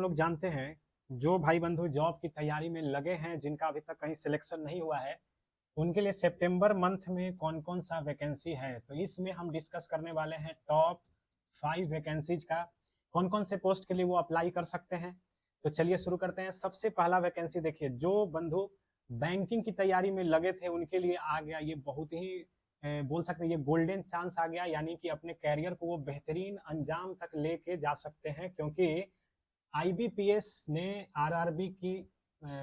लोग जानते हैं, जो भाई बंधु जॉब की तैयारी में लगे हैं, जिनका अभी तक कहीं सिलेक्शन नहीं हुआ है, उनके लिए सितंबर मंथ में कौन कौन सा वैकेंसी है। तो इसमें हम डिस्कस करने वाले हैं टॉप 5 वैकेंसीज का, कौन कौन से पोस्ट के लिए वो अप्लाई कर सकते हैं। तो चलिए शुरू करते हैं। सबसे पहला वैकेंसी देखिए, जो बंधु बैंकिंग की तैयारी में लगे थे उनके लिए आ गया ये बहुत ही बोल सकते हैं ये गोल्डन चांस आ गया, यानी कि अपने कैरियर को वो बेहतरीन अंजाम तक लेके जा सकते हैं, क्योंकि आईबीपीएस ने आरआरबी की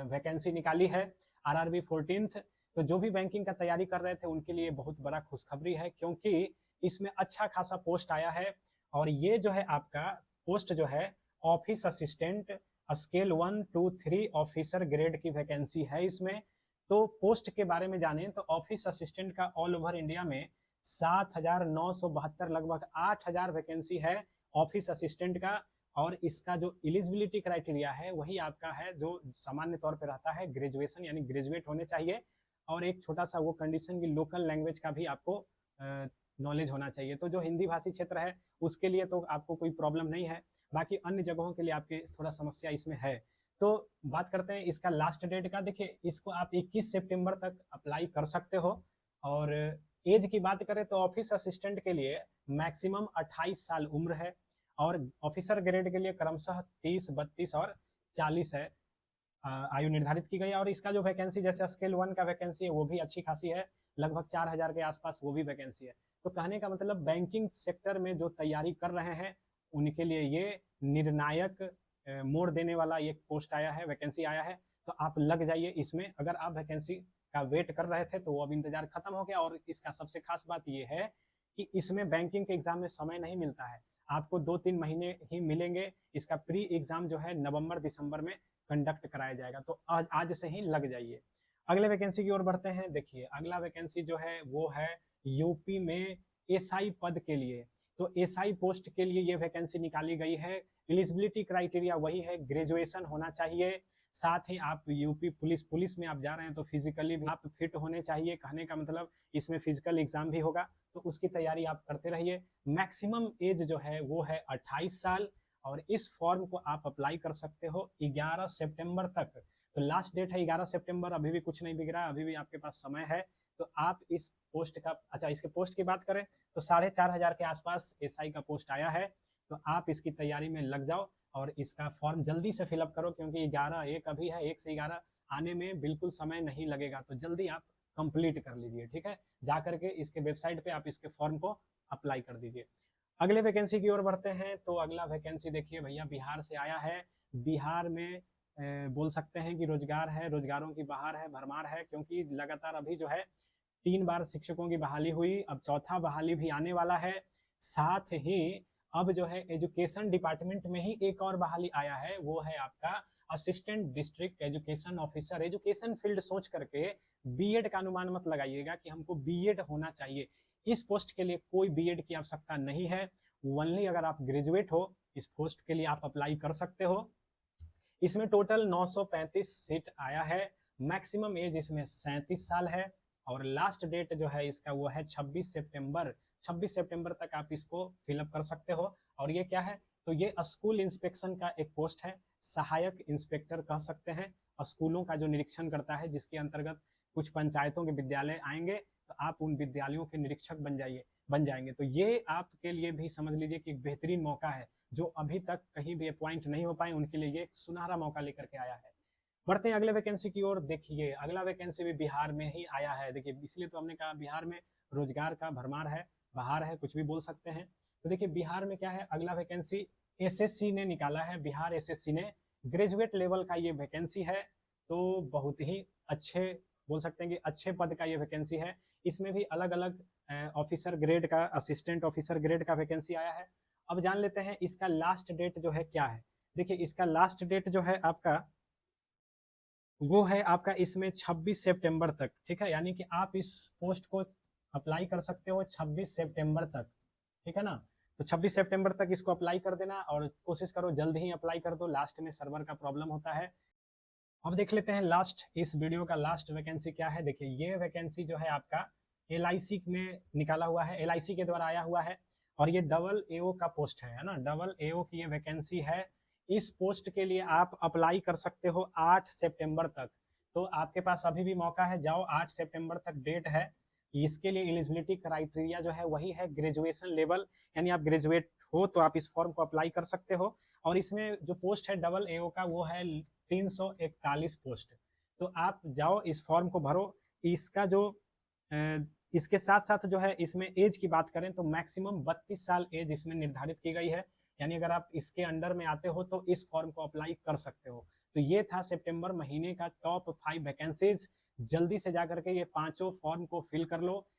वैकेंसी निकाली है, आरआरबी 14th। तो जो भी बैंकिंग का तैयारी कर रहे थे उनके लिए बहुत बड़ा खुशखबरी है, क्योंकि इसमें अच्छा खासा पोस्ट आया है। और ये जो है आपका पोस्ट जो है office assistant scale 1 2 3 officer grade की वैकेंसी है इसमें। तो पोस्ट के बारे में जाने तो ऑफिस असिस्टेंट का ऑल ओवर इंडिया में 7,972 लगभग 8,000 वैकेंसी है ऑफिस असिस्टेंट का। और इसका जो एलिजिबिलिटी क्राइटेरिया है वही आपका है जो सामान्य तौर पे रहता है, ग्रेजुएशन यानी ग्रेजुएट होने चाहिए। और एक छोटा सा वो कंडीशन की लोकल लैंग्वेज का भी आपको नॉलेज होना चाहिए। तो जो हिंदी भाषी क्षेत्र है उसके लिए तो आपको कोई प्रॉब्लम नहीं है, बाकी अन्य जगहों के लिए आपकी थोड़ा समस्या इसमें है। तो बात करते हैं इसका लास्ट डेट का। देखिए, इसको आप 21 सितंबर तक अप्लाई कर सकते हो। और एज की बात करें तो ऑफिस असिस्टेंट के लिए मैक्सिमम 28 साल उम्र है, और ऑफिसर ग्रेड के लिए क्रमशः 30 32 और 40 है आयु निर्धारित की गई है। और इसका जो वैकेंसी जैसे स्केल 1 का वैकेंसी है वो भी अच्छी खासी है, लगभग 4,000 के आसपास वो भी वैकेंसी है। तो कहने का मतलब बैंकिंग सेक्टर में जो तैयारी कर रहे हैं उनके लिए ये निर्णायक मोड़ देने वाला ये पोस्ट आया है, वैकेंसी आया है। तो आप लग जाइए इसमें। अगर आप वैकेंसी का वेट कर रहे थे तो वो अब इंतजार खत्म हो गया। और इसका सबसे खास बात ये है कि इसमें बैंकिंग के एग्जाम में समय नहीं मिलता है, आपको 2-3 महीने ही मिलेंगे। इसका प्री एग्जाम जो है नवंबर दिसंबर में कंडक्ट कराया जाएगा। तो आज से ही लग जाइए। अगले वैकेंसी की ओर बढ़ते हैं। देखिए, अगला वैकेंसी जो है वो है यूपी में एसआई पद के लिए। तो एसआई पोस्ट के लिए ये वैकेंसी निकाली गई है। एलिजिबिलिटी क्राइटेरिया वही है, ग्रेजुएशन होना चाहिए। साथ ही आप यूपी पुलिस में आप जा रहे हैं तो फिजिकली भी आप फिट होने चाहिए। कहने का मतलब इसमें फिजिकल एग्जाम भी होगा, तो उसकी तैयारी आप करते रहिए। मैक्सिमम एज जो है वो है 28 साल। और इस फॉर्म को आप अप्लाई कर सकते हो 11 सितंबर तक। तो लास्ट डेट है 11 सितंबर, अभी भी कुछ नहीं बिक रहा है, अभी भी आपके पास समय है। तो आप इस पोस्ट का, अच्छा इसके पोस्ट की बात करें तो 4,500 के आसपास एसआई का पोस्ट आया है। तो आप इसकी तैयारी में लग जाओ और इसका फॉर्म जल्दी से फिलअप करो, क्योंकि 11 एक अभी है, 1 से 11 आने में बिल्कुल समय नहीं लगेगा। तो जल्दी आप कंप्लीट कर लीजिए, ठीक है। जा करके इसके वेबसाइट पे आप इसके फॉर्म को अप्लाई कर दीजिए। अगले वैकेंसी की ओर बढ़ते हैं। तो अगला वैकेंसी देखिए भैया बिहार से आया है। बिहार में बोल सकते हैं कि रोजगार है, रोजगारों की बहार है, भरमार है, क्योंकि लगातार अभी जो है 3 बार शिक्षकों की बहाली हुई, अब चौथा बहाली भी आने वाला है। साथ ही अब जो है एजुकेशन डिपार्टमेंट में ही एक और बहाली आया है, वो है आपका assistant district education officer. Education field सोच करके बीएड का अनुमान मत लगाइएगा कि हमको बीएड होना चाहिए। इस पोस्ट के लिए कोई बीएड की आवश्यकता नहीं है, ओनली अगर आप ग्रेजुएट हो इस पोस्ट के लिए आप अप्लाई कर सकते हो। इसमें टोटल 935 सीट आया है। मैक्सिमम एज इसमें 37 साल है। और लास्ट डेट जो है इसका वो है 26 सितंबर। 26 सितंबर तक आप इसको फिलअप कर सकते हो। और ये क्या है, तो ये स्कूल इंस्पेक्शन का एक पोस्ट है, सहायक इंस्पेक्टर कह सकते हैं। स्कूलों का जो निरीक्षण करता है, जिसके अंतर्गत कुछ पंचायतों के विद्यालय आएंगे, तो आप उन विद्यालयों के निरीक्षक बन जाएंगे। तो ये आपके लिए भी समझ लीजिए कि एक बेहतरीन मौका है। जो अभी तक कहीं भी अपॉइंट नहीं हो पाए उनके लिए ये एक सुनहरा मौका लेकर के आया है। बढ़ते हैं अगले वैकेंसी की ओर। देखिए, अगला वैकेंसी भी बिहार में ही आया है। देखिए, इसलिए तो हमने कहा बिहार में रोजगार का भरमार है, बहार है, कुछ भी बोल सकते हैं। तो देखिए बिहार में क्या है, अगला वैकेंसी एसएससी ने निकाला है। बिहार एसएससी ने ग्रेजुएट लेवल का ये वैकेंसी है। तो बहुत ही अच्छे बोल सकते हैं कि अच्छे पद का ये वैकेंसी है। इसमें भी अलग अलग ऑफिसर ग्रेड का, असिस्टेंट ऑफिसर ग्रेड का वैकेंसी आया है। अब जान लेते हैं इसका लास्ट डेट जो है क्या है। देखिए, इसका लास्ट डेट जो है आपका वो है आपका इसमें 26 सितंबर तक, ठीक है। यानी कि आप इस पोस्ट को अप्लाई कर सकते हो 26 सितंबर तक, ठीक है ना। तो 26 सितंबर तक इसको अप्लाई कर देना और कोशिश करो जल्द ही अप्लाई कर दो, लास्ट में सर्वर का प्रॉब्लम होता है। अब देख लेते हैं लास्ट, इस वीडियो का लास्ट वैकेंसी क्या है। देखिए, ये वैकेंसी जो है आपका एलआईसी में निकाला हुआ है, एलआईसी के द्वारा आया हुआ है। और ये डबल एओ का पोस्ट है ना, डबल एओ की ये वैकेंसी है। इस पोस्ट के लिए आप अप्लाई कर सकते हो 8 सितंबर तक। तो आपके पास अभी भी मौका है, जाओ 8 सितंबर तक डेट है। इसके लिए एलिजिबिलिटी क्राइटेरिया जो है वही है ग्रेजुएशन लेवल, यानी आप ग्रेजुएट हो तो आप इस फॉर्म को अप्लाई कर सकते हो। और इसमें जो पोस्ट है डबल एओ का वो है 341 पोस्ट। तो आप जाओ इस फॉर्म को भरो। इसका जो इसके साथ साथ जो है इसमें एज की बात करें तो मैक्सिमम 32 साल एज इसमें निर्धारित की गई है, यानी अगर आप इसके अंडर में आते हो तो इस फॉर्म को अप्लाई कर सकते हो। तो ये था सितंबर महीने का टॉप 5 वैकेंसीज। जल्दी से जाकर के ये पांचों फॉर्म को फिल कर लो।